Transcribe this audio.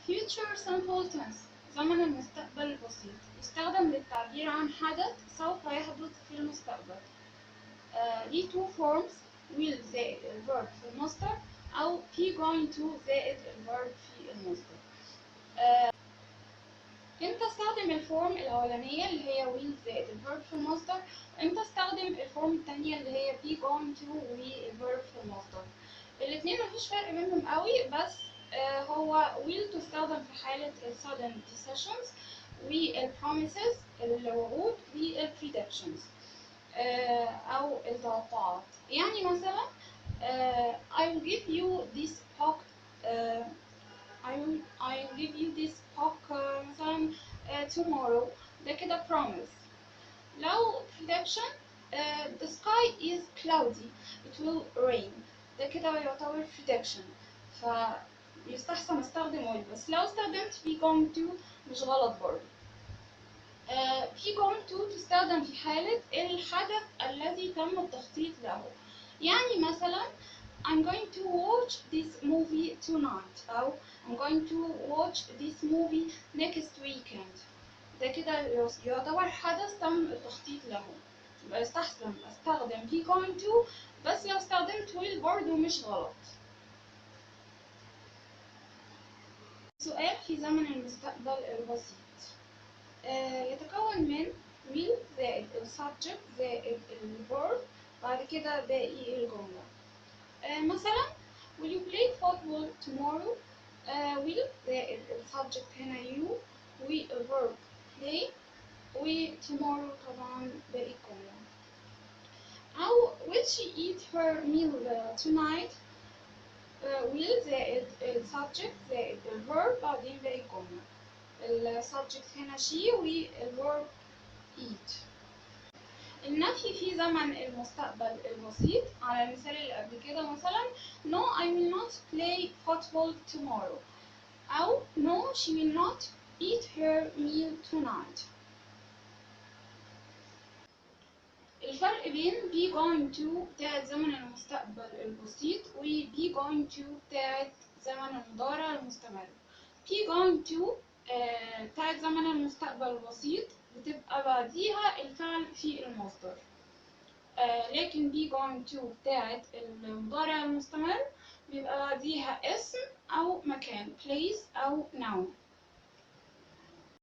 future simple tense زمن المستقبل البسيط يستخدم للتعبير عن حدث سوف يحدث في المستقبل. ليه two forms will زائد الverb في المصدر أو be going to زائد الverb في المصدر. امتى استخدم الفورم الأولانية اللي هي will زائد الverb في المصدر، وامتى استخدم الفورم التانية اللي هي be going to والverb في المصدر. الاتنين مفيش فرق بينهم قوي، بس هو will تستخدم في حالة sudden decisions promises الوعود predictions أو التوقعات. يعني مثلا I will give you this book I will give you this book مثلا tomorrow، ده كده promise. لو prediction the sky is cloudy it will rain، ده كده يعتبر prediction، فيستحسن استخدم will. بس لو استخدمت be going to مش غلط برضه. be going to تستخدم في حالة الحدث الذي تم التخطيط له. يعني مثلا I'm going to watch this movie tonight أو I'm going to watch this movie next weekend، ده كده يعتبر حدث تم التخطيط له، يبقى يستحسن استخدم be going to. بس لو استخدمت will برضو مش غلط. سؤال في زمن المستقبل البسيط يتكون من will زائد subject زائد verb بعد كده باقي الجملة. مثلا will you play football tomorrow؟ will زائد subject هنا you والverb play tomorrow طبعا باقي الجملة. أو will she eat her meal tonight؟ will زائد subject زائد الverb بعدين باقي الجملة. subject هنا she والverb eat. النفي في زمن المستقبل البسيط على المثال اللي قبل كده مثلا no I will not play football tomorrow أو no she will not eat her meal tonight. الفرق بين be going to بتاعت زمن المستقبل البسيط و be going to بتاعت زمن المضارع المستمر. be going to بتاعت زمن المستقبل البسيط بتبقى بعديها الفعل في المصدر، لكن be going to بتاعت المضارع المستمر بيبقى بعديها اسم أو مكان place أو noun.